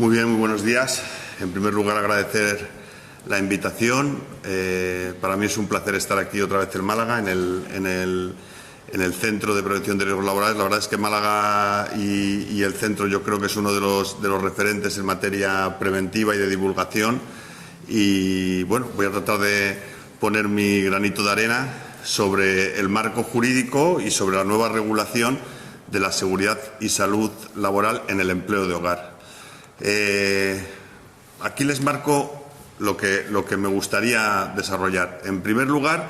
Muy bien, muy buenos días. En primer lugar, agradecer la invitación. Para mí es un placer estar aquí otra vez en Málaga, en el Centro de Prevención de Riesgos Laborales. La verdad es que Málaga y el centro yo creo que es uno de los referentes en materia preventiva y de divulgación. Y bueno, voy a tratar de poner mi granito de arena sobre el marco jurídico y sobre la nueva regulación de la seguridad y salud laboral en el empleo de hogar. Aquí les marco lo que me gustaría desarrollar. En primer lugar,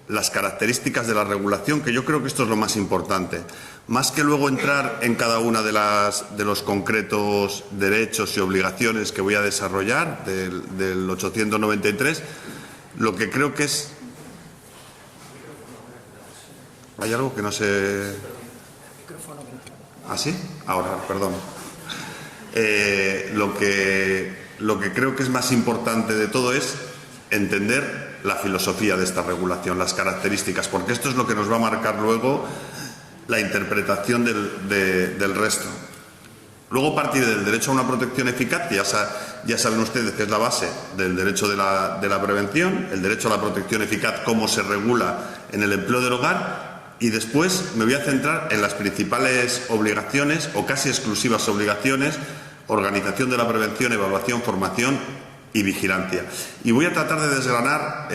las características de la regulación, que yo creo que esto es lo más importante. Más que luego entrar en cada una de los concretos derechos y obligaciones que voy a desarrollar del 893, lo que creo que es... ¿Hay algo que no se...? ¿Ah, sí? Ahora, perdón. Lo que creo que es más importante de todo es entender la filosofía de esta regulación, las características, porque esto es lo que nos va a marcar luego la interpretación del resto. Luego, partir del derecho a una protección eficaz, que ya saben ustedes que es la base del derecho de la prevención, el derecho a la protección eficaz, cómo se regula en el empleo del hogar. Y después me voy a centrar en las principales obligaciones o casi exclusivas obligaciones: organización de la prevención, evaluación, formación y vigilancia. Y voy a tratar de desgranar,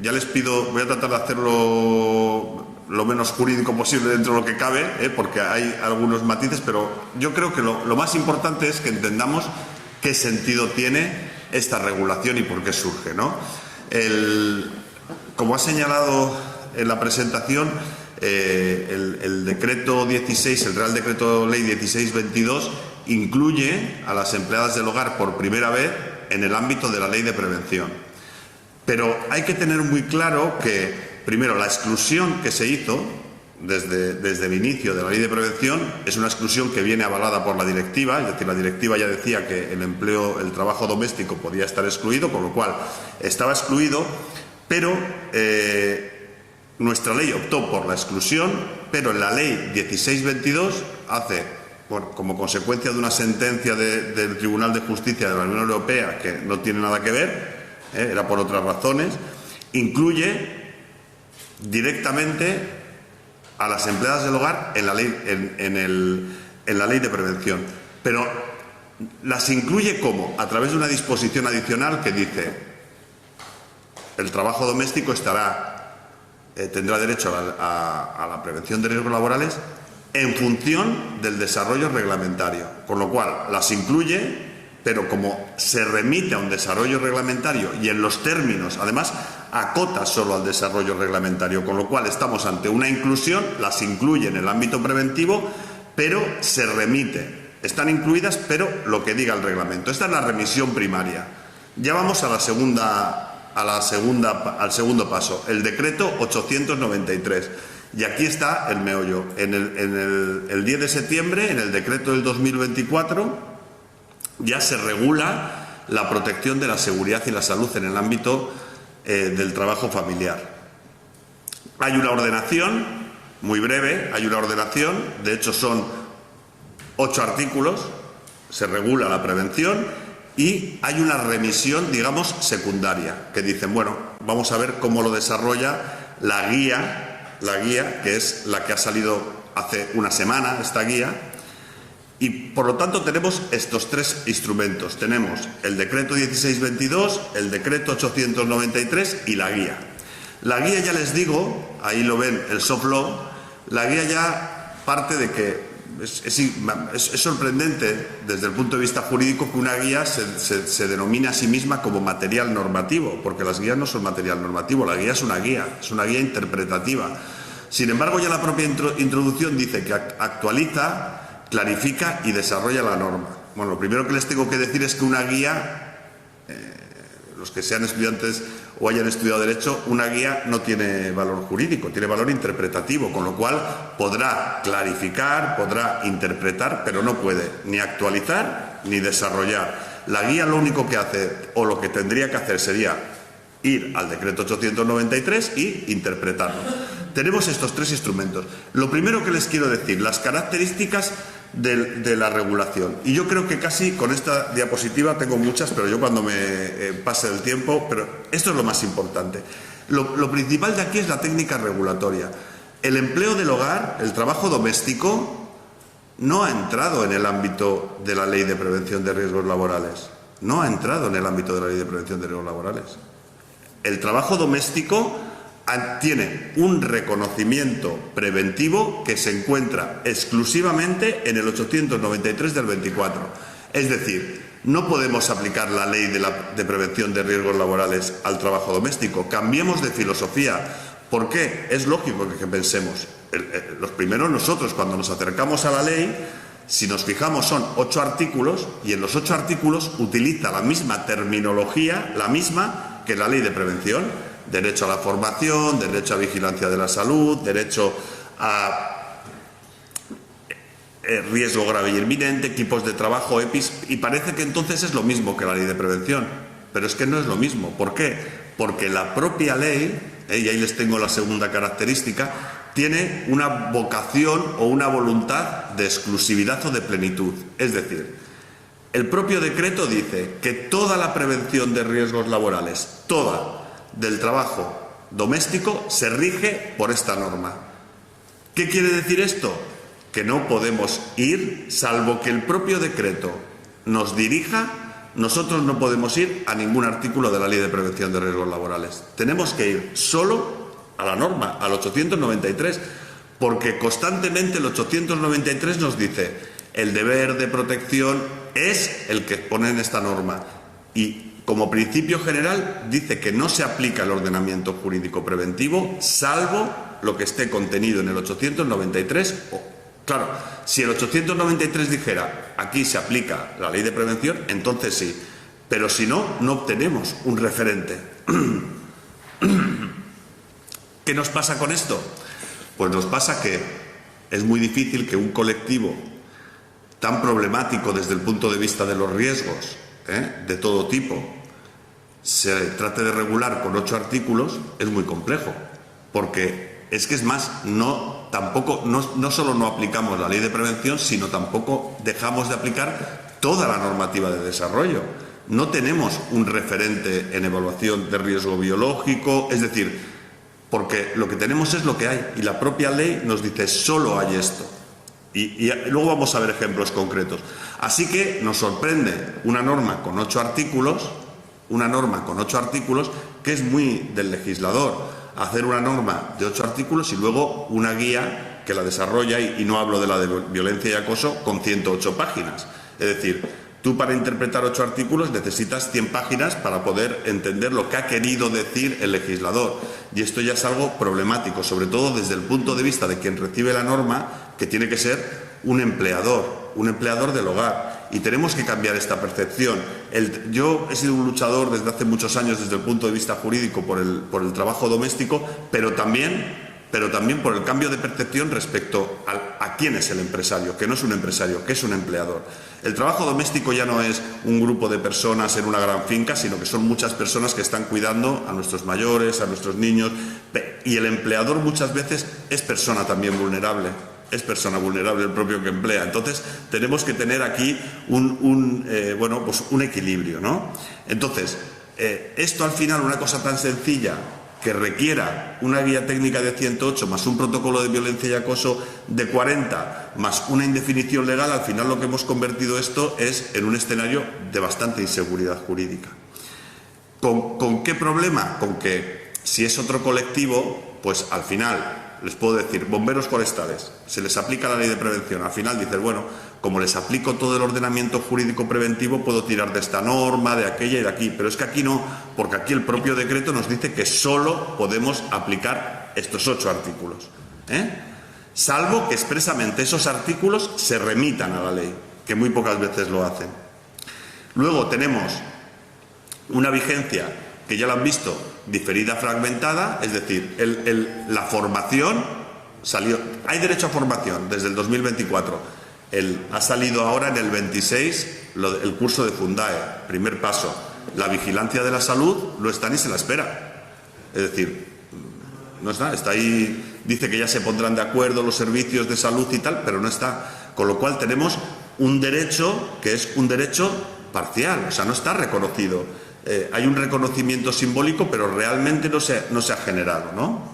ya les pido, voy a tratar de hacerlo lo menos jurídico posible dentro de lo que cabe, porque hay algunos matices, pero yo creo que lo más importante es que entendamos qué sentido tiene esta regulación y por qué surge, ¿no? Como ha señalado en la presentación, el decreto 16, el Real Decreto Ley 1622, incluye a las empleadas del hogar por primera vez en el ámbito de la ley de prevención. Pero hay que tener muy claro que, primero, la exclusión que se hizo desde el inicio de la ley de prevención es una exclusión que viene avalada por la directiva, es decir, la directiva ya decía que el trabajo doméstico podía estar excluido, con lo cual estaba excluido, pero nuestra ley optó por la exclusión, pero en la ley 1622 como consecuencia de una sentencia del Tribunal de Justicia de la Unión Europea que no tiene nada que ver, era por otras razones, incluye directamente a las empleadas del hogar en la ley de prevención. Pero las incluye ¿cómo? A través de una disposición adicional que dice: el trabajo doméstico tendrá derecho a la prevención de riesgos laborales en función del desarrollo reglamentario. Con lo cual, las incluye, pero como se remite a un desarrollo reglamentario y en los términos, además, acota solo al desarrollo reglamentario. Con lo cual, estamos ante una inclusión, las incluye en el ámbito preventivo, pero se remite. Están incluidas, pero lo que diga el reglamento. Esta es la remisión primaria. Ya vamos al segundo paso, el decreto 893. Y aquí está el meollo. El 10 de septiembre, en el decreto del 2024, ya se regula la protección de la seguridad y la salud en el ámbito del trabajo familiar. Hay una ordenación, muy breve, de hecho son 8 artículos, se regula la prevención. Y hay una remisión, digamos, secundaria, que dicen, bueno, vamos a ver cómo lo desarrolla la guía, que es la que ha salido hace una semana, esta guía. Y, por lo tanto, tenemos estos 3 instrumentos. Tenemos el decreto 1622, el decreto 893 y la guía. La guía, ya les digo, ahí lo ven, el soft law, la guía ya parte de que es sorprendente desde el punto de vista jurídico que una guía se denomine a sí misma como material normativo, porque las guías no son material normativo, la guía es una guía interpretativa. Sin embargo, ya la propia introducción dice que actualiza, clarifica y desarrolla la norma. Bueno, lo primero que les tengo que decir es que una guía, los que sean estudiantes o hayan estudiado Derecho, una guía no tiene valor jurídico, tiene valor interpretativo, con lo cual podrá clarificar, podrá interpretar, pero no puede ni actualizar ni desarrollar. La guía lo único que hace, o lo que tendría que hacer, sería ir al decreto 893 y interpretarlo. Tenemos estos 3 instrumentos. Lo primero que les quiero decir, las características de la regulación. Y yo creo que casi con esta diapositiva, tengo muchas, pero yo cuando me pase el tiempo, pero esto es lo más importante. Lo principal de aquí es la técnica regulatoria. El empleo del hogar, el trabajo doméstico, no ha entrado en el ámbito de la Ley de Prevención de Riesgos Laborales. No ha entrado en el ámbito de la Ley de Prevención de Riesgos Laborales. El trabajo doméstico tiene un reconocimiento preventivo que se encuentra exclusivamente en el 893 del 24. Es decir, no podemos aplicar la Ley de Prevención de Riesgos Laborales al trabajo doméstico. Cambiemos de filosofía. ¿Por qué? Es lógico que pensemos. Los primeros nosotros, cuando nos acercamos a la ley, si nos fijamos, son 8 artículos y en los 8 artículos utiliza la misma terminología, la misma que la Ley de Prevención. Derecho a la formación, derecho a vigilancia de la salud, derecho a riesgo grave y inminente, equipos de trabajo, EPIs, y parece que entonces es lo mismo que la Ley de Prevención. Pero es que no es lo mismo. ¿Por qué? Porque la propia ley, y ahí les tengo la segunda característica, tiene una vocación o una voluntad de exclusividad o de plenitud. Es decir, el propio decreto dice que toda la prevención de riesgos laborales, toda, del trabajo doméstico, se rige por esta norma. ¿Qué quiere decir esto? Que no podemos ir, salvo que el propio decreto nos dirija, nosotros no podemos ir a ningún artículo de la Ley de Prevención de Riesgos Laborales. Tenemos que ir solo a la norma, al 893, porque constantemente el 893 nos dice el deber de protección es el que pone en esta norma y como principio general dice que no se aplica el ordenamiento jurídico preventivo salvo lo que esté contenido en el 893. Claro, si el 893 dijera aquí se aplica la Ley de Prevención, entonces sí, pero si no, no obtenemos un referente. ¿Qué nos pasa con esto? Pues nos pasa que es muy difícil que un colectivo tan problemático desde el punto de vista de los riesgos, de todo tipo, se trate de regular con 8 artículos. Es muy complejo, porque es que es más, no solo no aplicamos la Ley de Prevención, sino tampoco dejamos de aplicar toda la normativa de desarrollo. No tenemos un referente en evaluación de riesgo biológico, es decir, porque lo que tenemos es lo que hay y la propia ley nos dice solo hay esto. Y luego vamos a ver ejemplos concretos. Así que nos sorprende una norma con 8 artículos, que es muy del legislador, hacer una norma de 8 artículos y luego una guía que la desarrolla, y no hablo de la de violencia y acoso, con 108 páginas. Es decir, tú para interpretar 8 artículos necesitas 100 páginas para poder entender lo que ha querido decir el legislador. Y esto ya es algo problemático, sobre todo desde el punto de vista de quien recibe la norma, que tiene que ser un empleador del hogar. Y tenemos que cambiar esta percepción. Yo he sido un luchador desde hace muchos años desde el punto de vista jurídico por el trabajo doméstico, pero también por el cambio de percepción respecto a quién es el empresario, que no es un empresario, que es un empleador. El trabajo doméstico ya no es un grupo de personas en una gran finca, sino que son muchas personas que están cuidando a nuestros mayores, a nuestros niños, y el empleador muchas veces es persona también vulnerable. Es persona vulnerable el propio que emplea. Entonces, tenemos que tener aquí un equilibrio, ¿no? Entonces, esto al final, una cosa tan sencilla que requiera una guía técnica de 108 más un protocolo de violencia y acoso de 40 más una indefinición legal, al final lo que hemos convertido esto es en un escenario de bastante inseguridad jurídica. ¿Con qué problema? Con que si es otro colectivo, pues al final les puedo decir, bomberos forestales, se les aplica la Ley de Prevención. Al final dices, bueno, como les aplico todo el ordenamiento jurídico preventivo, puedo tirar de esta norma, de aquella y de aquí. Pero es que aquí no, porque aquí el propio decreto nos dice que solo podemos aplicar estos 8 artículos. Salvo que expresamente esos artículos se remitan a la ley, que muy pocas veces lo hacen. Luego tenemos una vigencia que ya lo han visto, diferida fragmentada, es decir, la formación salió, hay derecho a formación desde el 2024, ha salido ahora en el 26 el curso de Fundae, primer paso. La vigilancia de la salud no está ni se la espera, es decir, no está ahí, dice que ya se pondrán de acuerdo los servicios de salud y tal, pero no está. Con lo cual tenemos un derecho que es un derecho parcial, o sea, no está reconocido. Hay un reconocimiento simbólico, pero realmente no se ha generado, ¿no?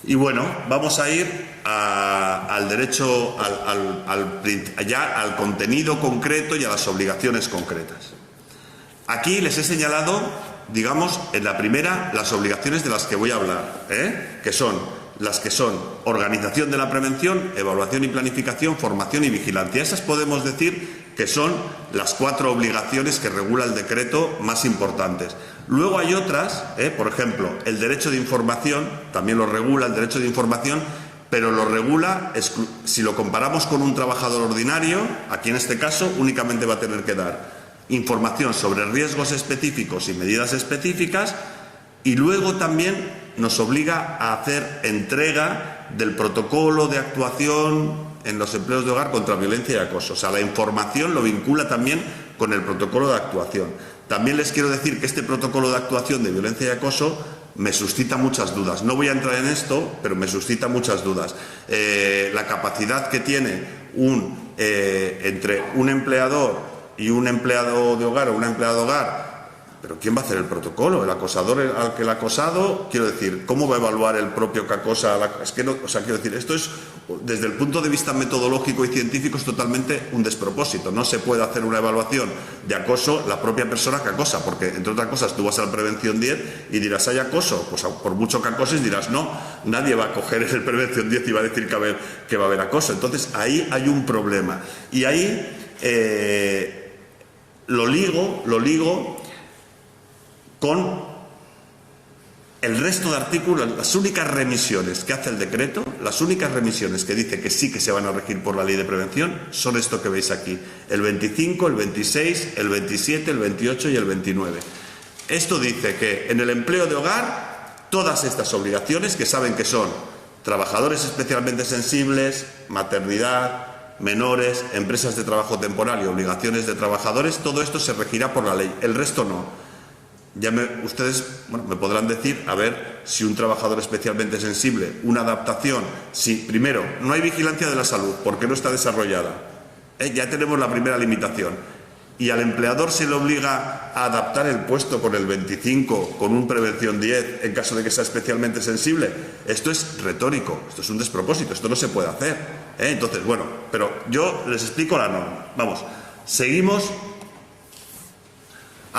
Y bueno, vamos a ir al derecho, ya al contenido concreto y a las obligaciones concretas. Aquí les he señalado, digamos, en la primera, las obligaciones de las que voy a hablar, que son las que son organización de la prevención, evaluación y planificación, formación y vigilancia. Esas podemos decir que son las 4 obligaciones que regula el decreto más importantes. Luego hay otras, por ejemplo, el derecho de información, también lo regula el derecho de información, pero lo regula, si lo comparamos con un trabajador ordinario, aquí en este caso únicamente va a tener que dar información sobre riesgos específicos y medidas específicas, y luego también nos obliga a hacer entrega del protocolo de actuación en los empleos de hogar contra violencia y acoso. O sea, la información lo vincula también con el protocolo de actuación. También les quiero decir que este protocolo de actuación de violencia y acoso me suscita muchas dudas. No voy a entrar en esto, pero me suscita muchas dudas. La capacidad que tiene entre un empleador y un empleado de hogar o una empleada de hogar. ¿Pero quién va a hacer el protocolo? ¿El acosador al que el acosado? Quiero decir, ¿cómo va a evaluar el propio que acosa? Es que no, o sea, quiero decir, esto es, desde el punto de vista metodológico y científico, es totalmente un despropósito. No se puede hacer una evaluación de acoso la propia persona que acosa, porque, entre otras cosas, tú vas a la Prevención 10 y dirás, ¿hay acoso? Pues por mucho que acoses dirás, no, nadie va a coger el Prevención 10 y va a decir que va a haber acoso. Entonces, ahí hay un problema. Y ahí lo ligo con el resto de artículos. Las únicas remisiones que hace el decreto, las únicas remisiones que dice que sí que se van a regir por la ley de prevención, son esto que veis aquí, el 25, el 26, el 27, el 28 y el 29. Esto dice que en el empleo de hogar, todas estas obligaciones, que saben que son trabajadores especialmente sensibles, maternidad, menores, empresas de trabajo temporal y obligaciones de trabajadores, todo esto se regirá por la ley, el resto no. Ustedes me podrán decir, a ver, si un trabajador especialmente sensible, una adaptación, si primero no hay vigilancia de la salud porque no está desarrollada, ya tenemos la primera limitación, y al empleador se le obliga a adaptar el puesto con el 25, con un Prevención 10, en caso de que sea especialmente sensible. Esto es retórico, esto es un despropósito, esto no se puede hacer. Entonces, bueno, pero yo les explico la norma. Vamos, seguimos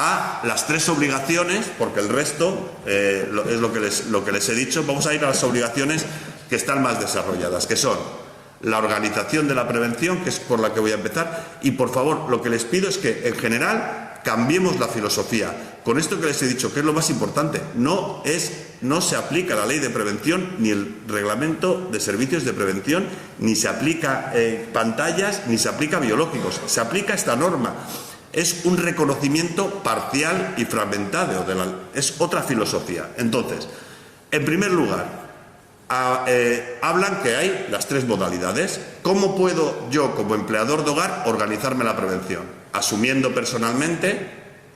a las 3 obligaciones, porque el resto es lo que les he dicho. Vamos a ir a las obligaciones que están más desarrolladas, que son la organización de la prevención, que es por la que voy a empezar, y por favor, lo que les pido es que en general cambiemos la filosofía. Con esto que les he dicho, que es lo más importante, no se aplica la ley de prevención, ni el reglamento de servicios de prevención, ni se aplica pantallas, ni se aplica biológicos, se aplica esta norma. Es un reconocimiento parcial y fragmentado, es otra filosofía. Entonces, en primer lugar, hablan que hay las 3 modalidades. ¿Cómo puedo yo, como empleador de hogar, organizarme la prevención? Asumiendo personalmente,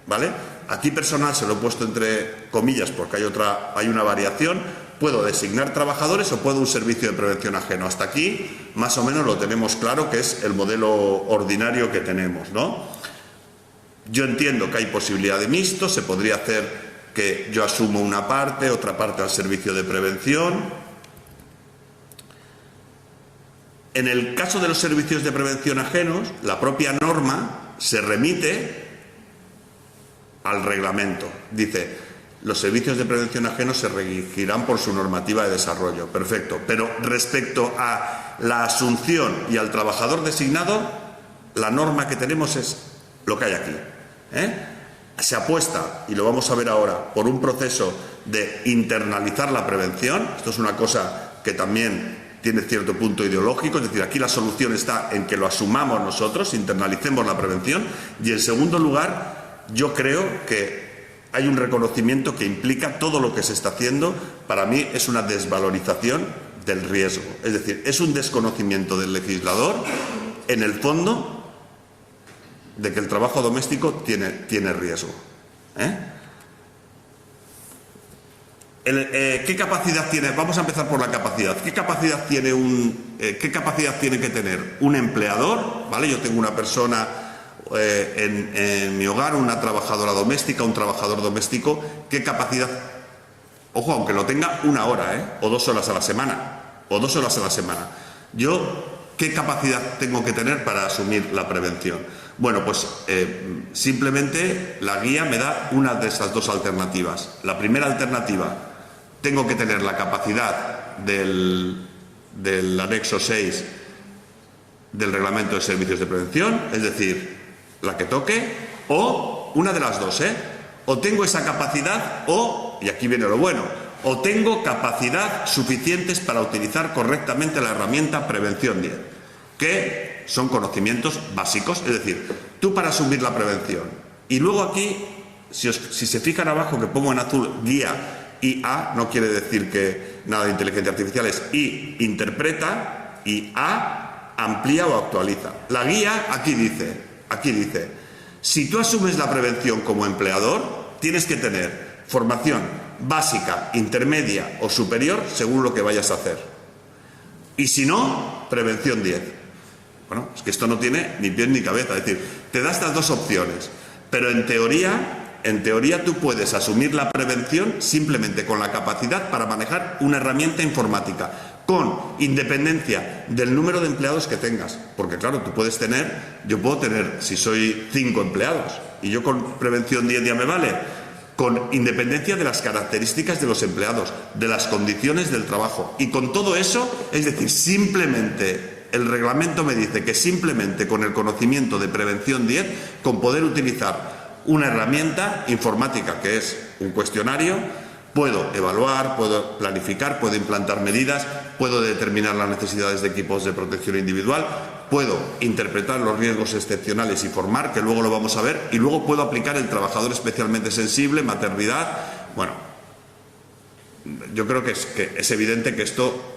¿vale? Aquí personal se lo he puesto entre comillas porque hay una variación. Puedo designar trabajadores o puedo un servicio de prevención ajeno. Hasta aquí, más o menos lo tenemos claro, que es el modelo ordinario que tenemos, ¿no? Yo entiendo que hay posibilidad de mixto, se podría hacer que yo asumo una parte, otra parte al servicio de prevención. En el caso de los servicios de prevención ajenos, la propia norma se remite al reglamento. Dice, los servicios de prevención ajenos se regirán por su normativa de desarrollo. Perfecto. Pero respecto a la asunción y al trabajador designado, la norma que tenemos es lo que hay aquí. Se apuesta, y lo vamos a ver ahora, por un proceso de internalizar la prevención. Esto es una cosa que también tiene cierto punto ideológico, es decir, aquí la solución está en que lo asumamos nosotros, internalicemos la prevención. Y en segundo lugar, yo creo que hay un reconocimiento que implica todo lo que se está haciendo. Para mí es una desvalorización del riesgo, es decir, es un desconocimiento del legislador en el fondo de que el trabajo doméstico tiene riesgo. ¿Qué capacidad tiene? Vamos a empezar por la capacidad. ¿Qué capacidad tiene que tener un empleador? ¿Vale? Yo tengo una persona en mi hogar, una trabajadora doméstica, un trabajador doméstico. ¿Qué capacidad? Ojo, aunque lo tenga una hora, o 2 horas a la semana, ¿qué capacidad tengo que tener para asumir la prevención? Bueno, pues simplemente la guía me da una de esas dos alternativas. La primera alternativa, tengo que tener la capacidad del anexo 6 del Reglamento de Servicios de Prevención, es decir, la que toque, o una de las dos, o tengo esa capacidad y aquí viene lo bueno, o tengo capacidad suficientes para utilizar correctamente la herramienta Prevención 10, que son conocimientos básicos, es decir, tú para asumir la prevención. Y luego aquí, si se fijan abajo que pongo en azul guía IA, no quiere decir que nada de inteligencia artificial, es I, interpreta, y A, amplía o actualiza. La guía aquí dice, si tú asumes la prevención como empleador, tienes que tener formación básica, intermedia o superior según lo que vayas a hacer. Y si no, prevención 10. Bueno, es que esto no tiene ni pies ni cabeza, es decir, te da estas dos opciones, pero en teoría tú puedes asumir la prevención simplemente con la capacidad para manejar una herramienta informática, con independencia del número de empleados que tengas. Porque claro, yo puedo tener, si soy 5 empleados, y yo con prevención 10 ya me vale, con independencia de las características de los empleados, de las condiciones del trabajo. Y con todo eso, es decir, simplemente el reglamento me dice que simplemente con el conocimiento de prevención 10, con poder utilizar una herramienta informática que es un cuestionario, puedo evaluar, puedo planificar, puedo implantar medidas, puedo determinar las necesidades de equipos de protección individual, puedo interpretar los riesgos excepcionales y formar, que luego lo vamos a ver, y luego puedo aplicar el trabajador especialmente sensible, maternidad. Bueno, yo creo que es evidente que esto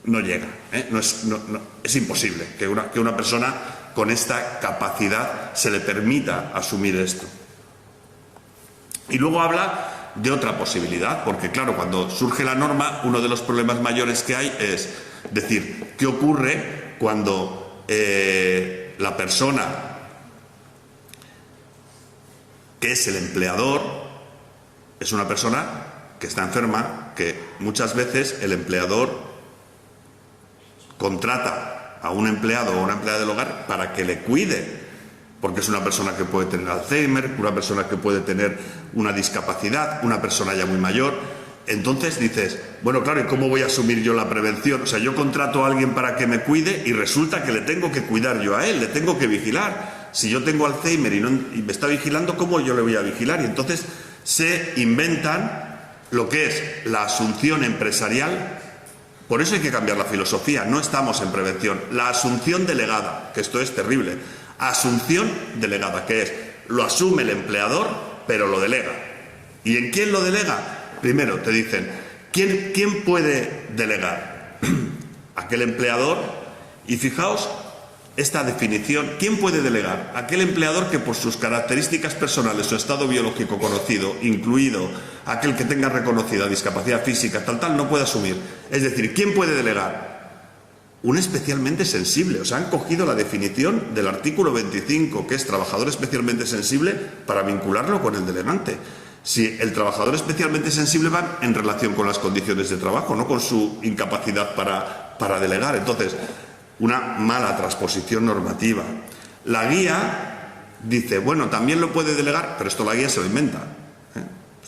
no llega, es imposible que una persona con esta capacidad se le permita asumir esto. Y luego habla de otra posibilidad, porque claro, cuando surge la norma, uno de los problemas mayores que hay es decir, ¿qué ocurre cuando la persona que es el empleador es una persona que está enferma, que muchas veces el empleador contrata a un empleado o una empleada del hogar para que le cuide, porque es una persona que puede tener Alzheimer, una persona que puede tener una discapacidad, una persona ya muy mayor? Entonces dices, bueno, claro, ¿y cómo voy a asumir yo la prevención? O sea, yo contrato a alguien para que me cuide y resulta que le tengo que cuidar yo a él, le tengo que vigilar. Si yo tengo Alzheimer y me está vigilando, ¿cómo yo le voy a vigilar? Y entonces se inventan lo que es la asunción empresarial. Por eso hay que cambiar la filosofía, no estamos en prevención. La asunción delegada, que esto es terrible. Asunción delegada, que es, lo asume el empleador, pero lo delega. ¿Y en quién lo delega? Primero te dicen, ¿quién puede delegar? Aquel empleador. Y fijaos esta definición, ¿quién puede delegar? Aquel empleador que por sus características personales, su estado biológico conocido, incluido aquel que tenga reconocida discapacidad física, tal, no puede asumir. Es decir, ¿quién puede delegar? Un especialmente sensible. O sea, han cogido la definición del artículo 25, que es trabajador especialmente sensible, para vincularlo con el delegante. Si el trabajador especialmente sensible va en relación con las condiciones de trabajo, no con su incapacidad para delegar. Entonces, una mala transposición normativa. La guía dice, bueno, también lo puede delegar, pero esto la guía se lo inventa.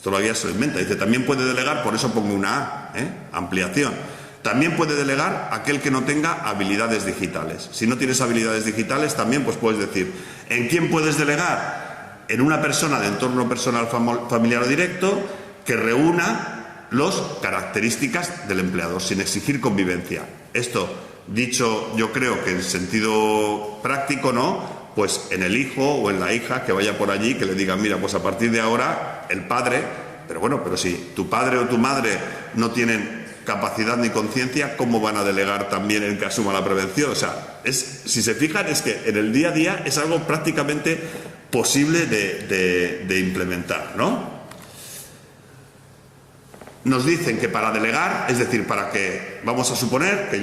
Dice, también puede delegar, por eso pongo una A, ampliación. También puede delegar aquel que no tenga habilidades digitales. Si no tienes habilidades digitales, también pues puedes decir, ¿en quién puedes delegar? En una persona de entorno personal familiar o directo que reúna las características del empleador, sin exigir convivencia. Esto, dicho yo creo que en sentido práctico, ¿no? Pues en el hijo o en la hija que vaya por allí, que le digan, mira, pues a partir de ahora el padre, pero si tu padre o tu madre no tienen capacidad ni conciencia, ¿cómo van a delegar también el que asuma la prevención? O sea, si se fijan, es que en el día a día es algo prácticamente posible de implementar, ¿no? nos dicen que para delegar, es decir, para que, vamos a suponer que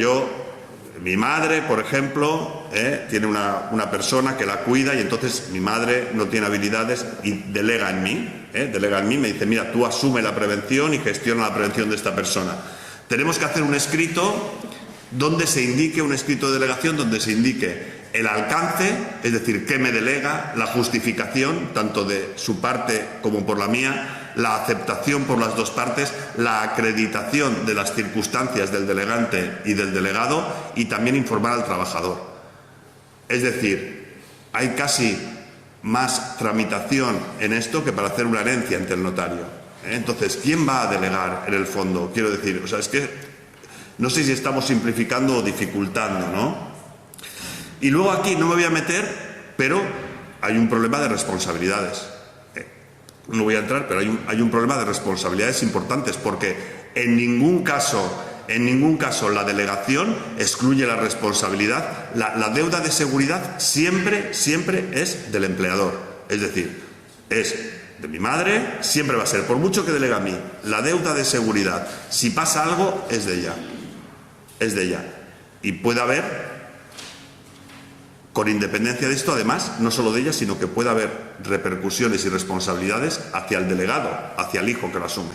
mi madre, por ejemplo, tiene una persona que la cuida y entonces mi madre no tiene habilidades y delega en mí, me dice, mira, tú asume la prevención y gestiona la prevención de esta persona. Tenemos que hacer un escrito donde se indique, un escrito de delegación donde se indique el alcance, es decir, qué me delega, la justificación, tanto de su parte como por la mía, la aceptación por las dos partes, la acreditación de las circunstancias del delegante y del delegado y también informar al trabajador. Es decir, hay casi más tramitación en esto que para hacer una herencia ante el notario. Entonces, ¿quién va a delegar en el fondo? Quiero decir, o sea, es que no sé si estamos simplificando o dificultando, ¿no? Y luego aquí no me voy a meter, pero hay un problema de responsabilidades. No voy a entrar, pero hay un problema de responsabilidades importantes, porque en ningún caso la delegación excluye la responsabilidad. La deuda de seguridad siempre es del empleador. Es decir, es de mi madre, siempre va a ser, por mucho que delegue a mí, la deuda de seguridad, si pasa algo, es de ella. Es de ella. Y puede haber, con independencia de esto, además, no solo de ella, sino que puede haber repercusiones y responsabilidades hacia el delegado, hacia el hijo que lo asume.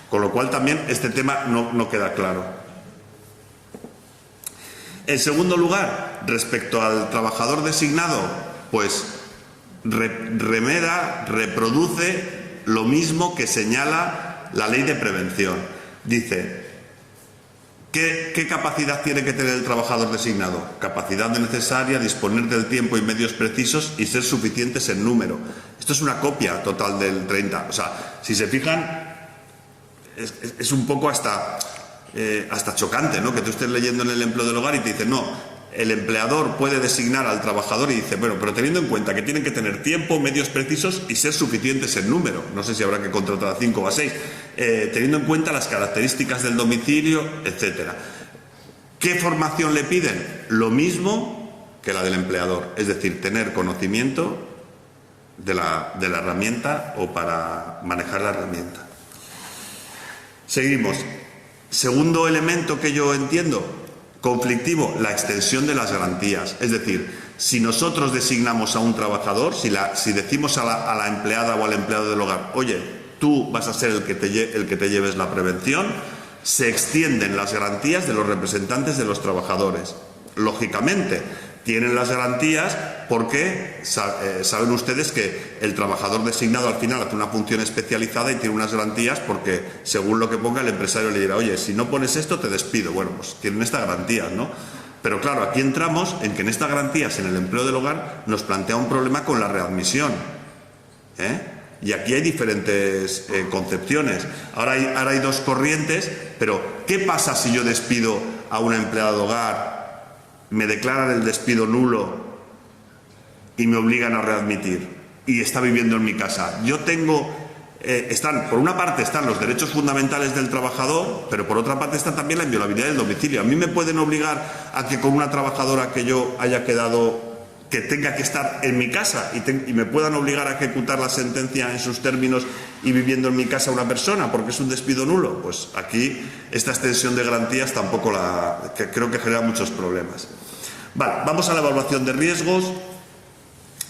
Con lo cual también este tema no queda claro. En segundo lugar, respecto al trabajador designado, pues reproduce lo mismo que señala la ley de prevención. Dice, ¿qué capacidad tiene que tener el trabajador designado? Capacidad necesaria, disponer del tiempo y medios precisos y ser suficientes en número. Esto es una copia total del 30. O sea, si se fijan, es un poco hasta chocante, ¿no? Que tú estés leyendo en el empleo del hogar y te dicen, no, el empleador puede designar al trabajador y dice, bueno, pero teniendo en cuenta que tienen que tener tiempo, medios precisos y ser suficientes en número. No sé si habrá que contratar a 5 o a 6. Teniendo en cuenta las características del domicilio, etcétera. ¿Qué formación le piden? Lo mismo que la del empleador, es decir, tener conocimiento de la herramienta o para manejar la herramienta. Seguimos. Segundo elemento que yo entiendo conflictivo, la extensión de las garantías. Es decir, si nosotros designamos a un trabajador, si decimos a la empleada o al empleado del hogar, oye, tú vas a ser el que te lleves la prevención, se extienden las garantías de los representantes de los trabajadores. Lógicamente, tienen las garantías porque saben ustedes que el trabajador designado al final hace una función especializada y tiene unas garantías porque, según lo que ponga, el empresario le dirá, oye, si no pones esto te despido. Bueno, pues tienen estas garantías, ¿no? Pero claro, aquí entramos en que en estas garantías, en el empleo del hogar, nos plantea un problema con la readmisión. Y aquí hay diferentes concepciones. Ahora hay dos corrientes, pero ¿qué pasa si yo despido a una empleada de hogar, me declaran el despido nulo y me obligan a readmitir y está viviendo en mi casa? Yo tengo, por una parte están los derechos fundamentales del trabajador, pero por otra parte está también la inviolabilidad del domicilio. A mí me pueden obligar a que con una trabajadora que yo haya quedado, que tenga que estar en mi casa y me puedan obligar a ejecutar la sentencia en sus términos y viviendo en mi casa una persona porque es un despido nulo. Pues aquí esta extensión de garantías tampoco creo que genera muchos problemas. Vale, vamos a la evaluación de riesgos.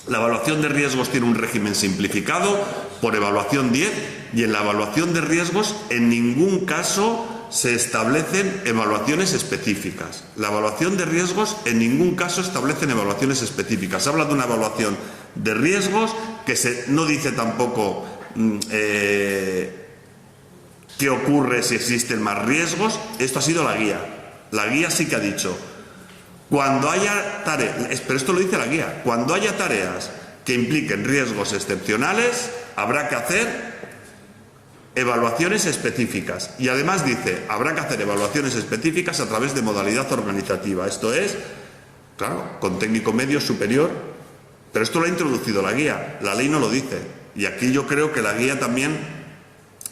La evaluación de riesgos tiene un régimen simplificado por evaluación 10 y en la evaluación de riesgos en ningún caso se establecen evaluaciones específicas. La evaluación de riesgos en ningún caso establecen evaluaciones específicas. Habla de una evaluación de riesgos que no dice tampoco qué ocurre si existen más riesgos. Esto ha sido la guía. La guía sí que ha dicho, cuando haya tareas, pero esto lo dice la guía, cuando haya tareas que impliquen riesgos excepcionales, habrá que hacer evaluaciones específicas. Y además dice, habrá que hacer evaluaciones específicas a través de modalidad organizativa. Esto es, claro, con técnico medio superior. Pero esto lo ha introducido la guía, la ley no lo dice. Y aquí yo creo que la guía también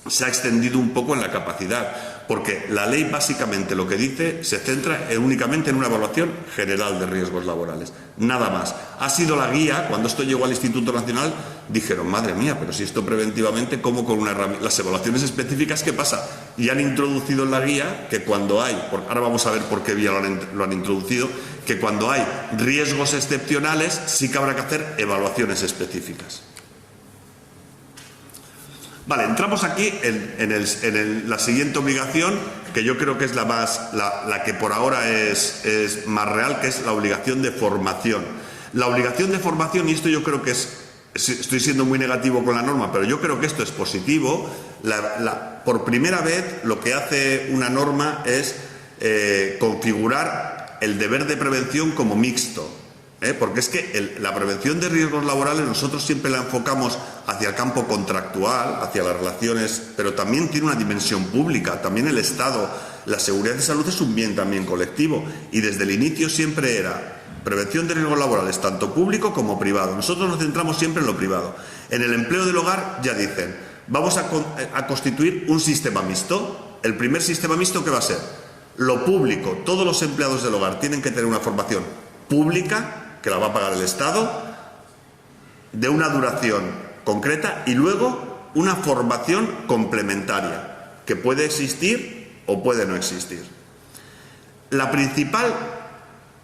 se ha extendido un poco en la capacidad. porque la ley básicamente lo que dice se centra únicamente en una evaluación general de riesgos laborales, nada más. Ha sido la guía, cuando esto llegó al Instituto Nacional, dijeron, madre mía, pero si esto preventivamente, ¿cómo con una herramienta? Las evaluaciones específicas, ¿qué pasa? Y han introducido en la guía que cuando hay, ahora vamos a ver por qué vía lo han introducido, que cuando hay riesgos excepcionales sí que habrá que hacer evaluaciones específicas. Vale, entramos aquí en la siguiente obligación, que yo creo que es la que por ahora es más real, que es la obligación de formación. La obligación de formación, y esto yo creo que estoy siendo muy negativo con la norma, pero yo creo que esto es positivo. Por primera vez lo que hace una norma es configurar el deber de prevención como mixto. Porque es que la prevención de riesgos laborales nosotros siempre la enfocamos hacia el campo contractual, hacia las relaciones, pero también tiene una dimensión pública, también el Estado. La seguridad de salud es un bien también colectivo y desde el inicio siempre era prevención de riesgos laborales, tanto público como privado. Nosotros nos centramos siempre en lo privado. En el empleo del hogar ya dicen, vamos a constituir un sistema mixto. El primer sistema mixto, ¿qué va a ser? Lo público, todos los empleados del hogar tienen que tener una formación pública, que la va a pagar el Estado, de una duración concreta y luego una formación complementaria, que puede existir o puede no existir. La principal,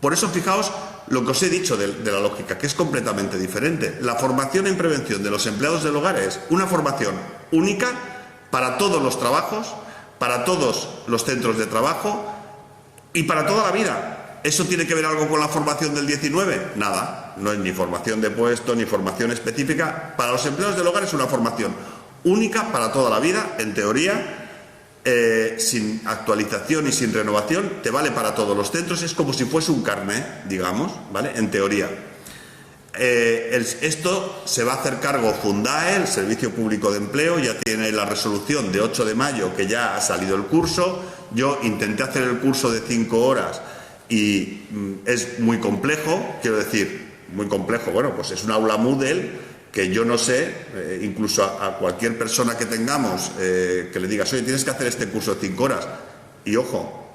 por eso fijaos lo que os he dicho de la lógica, que es completamente diferente. La formación en prevención de los empleados del hogar es una formación única para todos los trabajos, para todos los centros de trabajo y para toda la vida. ¿Eso tiene que ver algo con la formación del 19? Nada, no es ni formación de puesto ni formación específica. Para los empleados del hogar es una formación única para toda la vida, en teoría, sin actualización y sin renovación, te vale para todos los centros, es como si fuese un carné, digamos, ¿vale? En teoría. Esto se va a hacer cargo Fundae, el Servicio Público de Empleo, ya tiene la resolución de 8 de mayo que ya ha salido el curso. Yo intenté hacer el curso de 5 horas y es muy complejo, quiero decir, muy complejo. Bueno, pues es un aula Moodle que yo no sé, incluso a cualquier persona que tengamos que le digas, oye, tienes que hacer este curso de 5 horas. Y ojo,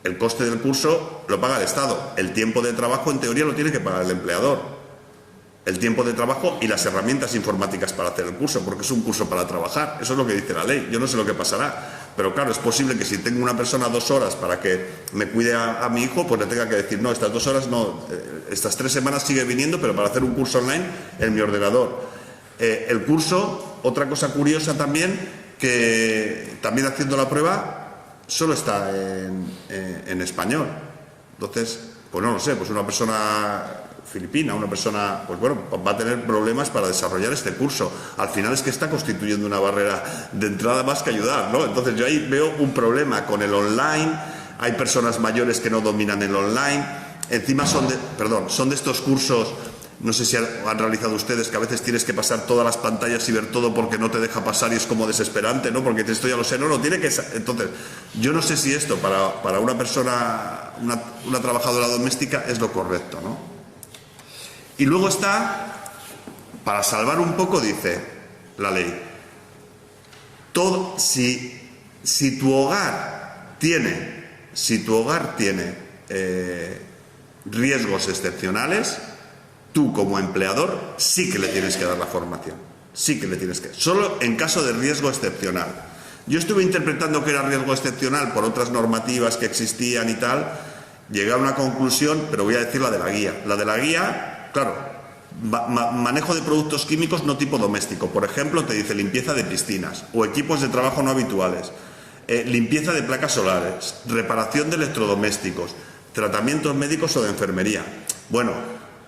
el coste del curso lo paga el Estado. El tiempo de trabajo, en teoría, lo tiene que pagar el empleador. El tiempo de trabajo y las herramientas informáticas para hacer el curso, porque es un curso para trabajar. Eso es lo que dice la ley. Yo no sé lo que pasará. Pero claro, es posible que si tengo una persona 2 horas para que me cuide a mi hijo, pues le tenga que decir, no, estas 2 horas no, estas 3 semanas sigue viniendo, pero para hacer un curso online en mi ordenador. El curso, otra cosa curiosa también, que también haciendo la prueba, solo está en español. Entonces, pues no lo sé, pues una persona filipina, una persona, pues bueno, va a tener problemas para desarrollar este curso. Al final es que está constituyendo una barrera de entrada más que ayudar, ¿no? Entonces yo ahí veo un problema con el online. Hay personas mayores que no dominan el online. Encima son de estos cursos, no sé si han realizado ustedes, que a veces tienes que pasar todas las pantallas y ver todo porque no te deja pasar y es como desesperante, ¿no? Porque esto ya lo sé, no, tiene que... Entonces, yo no sé si esto para una persona, una trabajadora doméstica es lo correcto, ¿no? Y luego está, para salvar un poco, dice la ley, si tu hogar tiene riesgos excepcionales, tú como empleador sí que le tienes que dar la formación, sí que le tienes que, solo en caso de riesgo excepcional. Yo estuve interpretando que era riesgo excepcional por otras normativas que existían y tal, llegué a una conclusión, pero voy a decir la de la guía. La de la guía, claro, manejo de productos químicos no tipo doméstico. Por ejemplo, te dice limpieza de piscinas o equipos de trabajo no habituales, limpieza de placas solares, reparación de electrodomésticos, tratamientos médicos o de enfermería. Bueno,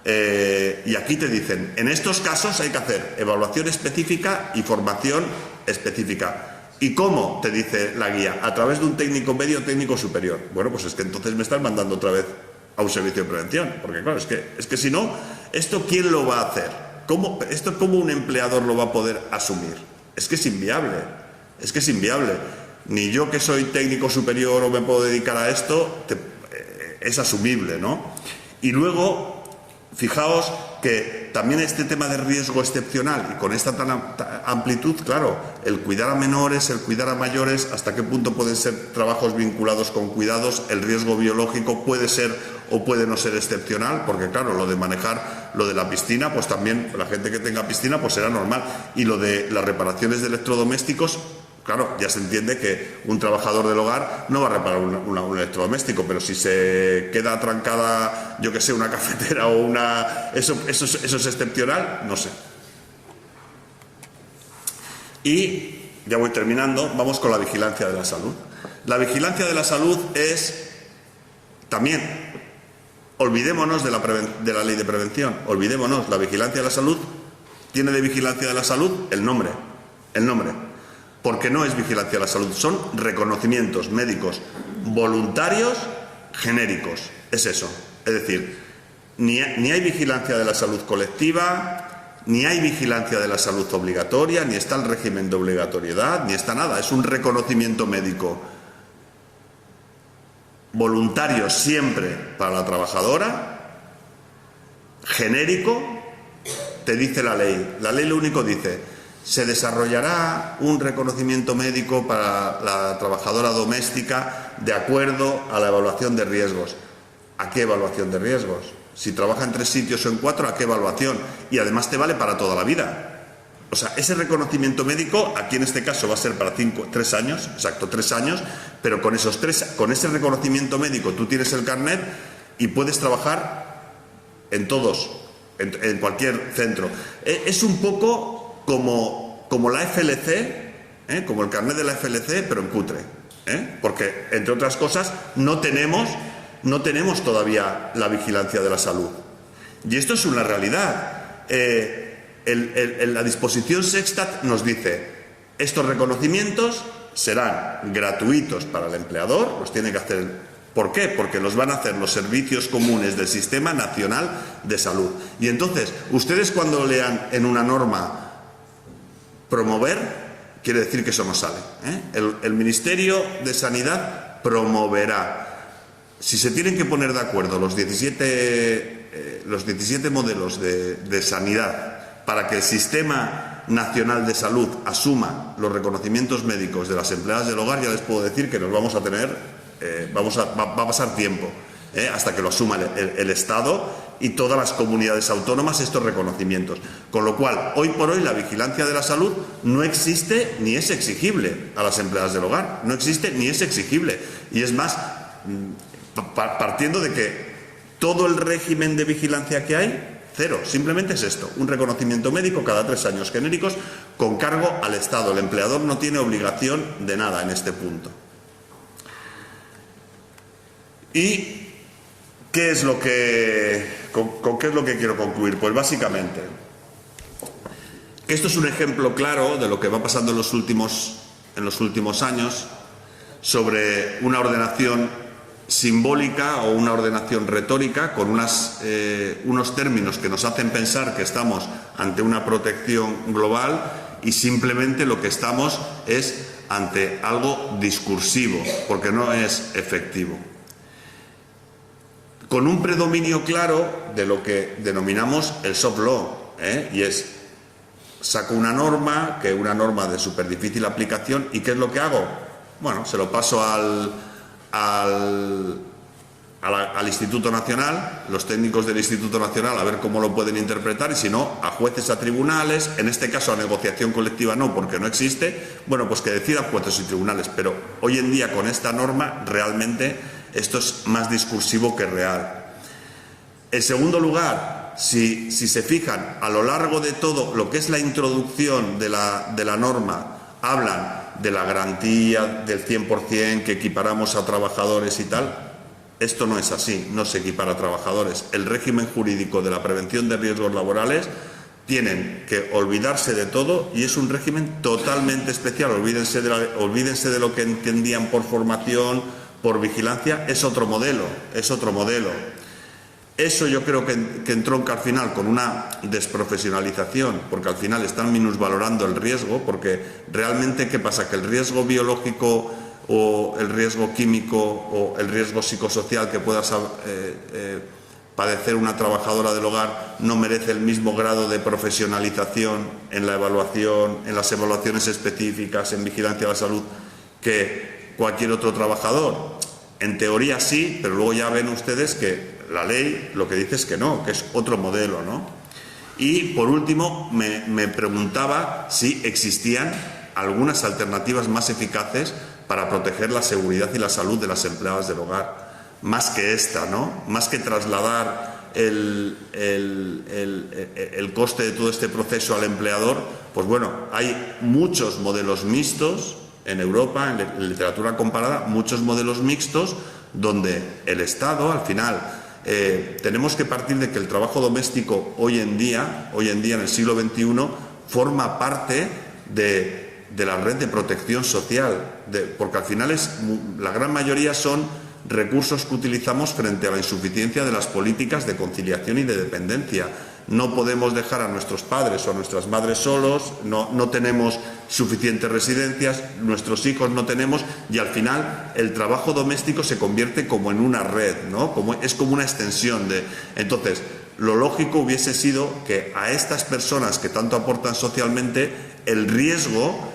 y aquí te dicen, en estos casos hay que hacer evaluación específica y formación específica. ¿Y cómo? Te dice la guía, a través de un técnico medio o técnico superior. Bueno, pues es que entonces me están mandando otra vez a un servicio de prevención, porque claro, es que si no, ¿esto quién lo va a hacer? ¿Cómo un empleador lo va a poder asumir? Es que es inviable, Ni yo que soy técnico superior o me puedo dedicar a esto, es asumible, ¿no? Y luego, fijaos que también este tema de riesgo excepcional y con esta amplitud, claro, el cuidar a menores, el cuidar a mayores, hasta qué punto pueden ser trabajos vinculados con cuidados, el riesgo biológico puede ser o puede no ser excepcional, porque claro, lo de manejar, lo de la piscina, pues también la gente que tenga piscina pues será normal, y lo de las reparaciones de electrodomésticos, claro, ya se entiende que un trabajador del hogar no va a reparar un electrodoméstico, pero si se queda atrancada, yo que sé, una cafetera o una... Eso es excepcional, no sé. Y, ya voy terminando, vamos con la vigilancia de la salud. La vigilancia de la salud es también, olvidémonos de la ley de prevención, olvidémonos, la vigilancia de la salud tiene de vigilancia de la salud el nombre. Porque no es vigilancia de la salud, son reconocimientos médicos voluntarios genéricos, es eso. Es decir, ni hay vigilancia de la salud colectiva, ni hay vigilancia de la salud obligatoria, ni está el régimen de obligatoriedad, ni está nada, es un reconocimiento médico voluntario siempre para la trabajadora, genérico, te dice la ley lo único dice: se desarrollará un reconocimiento médico para la trabajadora doméstica de acuerdo a la evaluación de riesgos. ¿A qué evaluación de riesgos? Si trabaja en 3 sitios o en 4, ¿a qué evaluación? Y además te vale para toda la vida. O sea, ese reconocimiento médico, aquí en este caso va a ser para 3 años, exacto, 3 años, pero con ese reconocimiento médico tú tienes el carnet y puedes trabajar en todos, en cualquier centro. Es un poco como la FLC, como el carnet de la FLC, pero en cutre, porque, entre otras cosas, no tenemos todavía la vigilancia de la salud. Y esto es una realidad. La disposición sexta nos dice: estos reconocimientos serán gratuitos para el empleador, los tiene que hacer. ¿Por qué? Porque los van a hacer los servicios comunes del Sistema Nacional de Salud. Y entonces, ustedes cuando lean en una norma promover, quiere decir que eso no sale. El Ministerio de Sanidad promoverá. Si se tienen que poner de acuerdo los 17 modelos de sanidad para que el Sistema Nacional de Salud asuma los reconocimientos médicos de las empleadas del hogar, ya les puedo decir que nos vamos a tener, va a pasar tiempo hasta que lo asuma el Estado y todas las comunidades autónomas estos reconocimientos. Con lo cual, hoy por hoy, la vigilancia de la salud no existe ni es exigible a las empleadas del hogar. No existe ni es exigible. Y es más, partiendo de que todo el régimen de vigilancia que hay, cero. Simplemente es esto, un reconocimiento médico cada 3 años genéricos con cargo al Estado. El empleador no tiene obligación de nada en este punto. ¿Y qué es lo que... ¿Con qué es lo que quiero concluir? Pues básicamente, esto es un ejemplo claro de lo que va pasando en los últimos años sobre una ordenación simbólica o una ordenación retórica con unos términos que nos hacen pensar que estamos ante una protección global y simplemente lo que estamos es ante algo discursivo, porque no es efectivo. Con un predominio claro de lo que denominamos el soft law, y es, saco una norma de súper difícil aplicación, ¿y qué es lo que hago? Bueno, se lo paso al Instituto Nacional, los técnicos del Instituto Nacional, a ver cómo lo pueden interpretar, y si no, a jueces, a tribunales, en este caso a negociación colectiva no, porque no existe, bueno, pues que decidan jueces y tribunales, pero hoy en día con esta norma realmente esto es más discursivo que real. En segundo lugar, si se fijan, a lo largo de todo lo que es la introducción de la norma, hablan de la garantía del 100% que equiparamos a trabajadores y tal. Esto no es así, no se equipara a trabajadores. El régimen jurídico de la prevención de riesgos laborales tienen que olvidarse de todo y es un régimen totalmente especial. Olvídense de lo que entendían por formación, por vigilancia, es otro modelo, Eso yo creo que entronca al final con una desprofesionalización, porque al final están minusvalorando el riesgo, porque realmente, ¿qué pasa? Que el riesgo biológico o el riesgo químico o el riesgo psicosocial que puedas padecer una trabajadora del hogar no merece el mismo grado de profesionalización en la evaluación, en las evaluaciones específicas, en vigilancia de la salud, que cualquier otro trabajador? En teoría sí, pero luego ya ven ustedes que la ley lo que dice es que no, que es otro modelo, ¿no? Y por último me preguntaba si existían algunas alternativas más eficaces para proteger la seguridad y la salud de las empleadas del hogar. Más que esta, ¿no? Más que trasladar el coste de todo este proceso al empleador, pues bueno, hay muchos modelos mixtos en Europa, en literatura comparada, muchos modelos mixtos donde el Estado, al final, tenemos que partir de que el trabajo doméstico hoy en día en el siglo XXI, forma parte de la red de protección social, porque al final la gran mayoría son recursos que utilizamos frente a la insuficiencia de las políticas de conciliación y de dependencia. No podemos dejar a nuestros padres o a nuestras madres solos, no tenemos suficientes residencias, nuestros hijos no tenemos, y al final el trabajo doméstico se convierte como en una red, ¿no? Es como una extensión de... Entonces, lo lógico hubiese sido que a estas personas que tanto aportan socialmente, el riesgo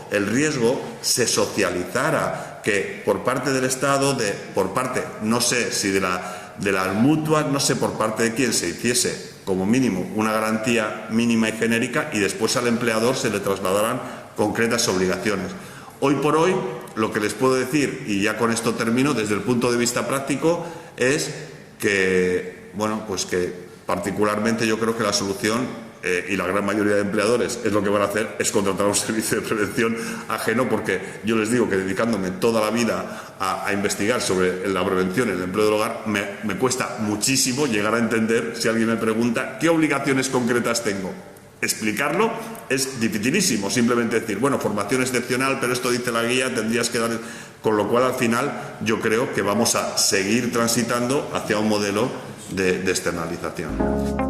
se socializara, que por parte del Estado, por parte, no sé si de las mutuas, no sé por parte de quién, se hiciese como mínimo una garantía mínima y genérica, y después al empleador se le trasladaran concretas obligaciones. Hoy por hoy, lo que les puedo decir, y ya con esto termino, desde el punto de vista práctico, es que, bueno, pues que particularmente yo creo que la solución, y la gran mayoría de empleadores es lo que van a hacer, es contratar un servicio de prevención ajeno, porque yo les digo que dedicándome toda la vida a investigar sobre la prevención en el empleo del hogar, me cuesta muchísimo llegar a entender, si alguien me pregunta, ¿qué obligaciones concretas tengo? Explicarlo es dificilísimo, simplemente decir, bueno, formación excepcional, pero esto dice la guía, tendrías que dar... Con lo cual, al final, yo creo que vamos a seguir transitando hacia un modelo de externalización.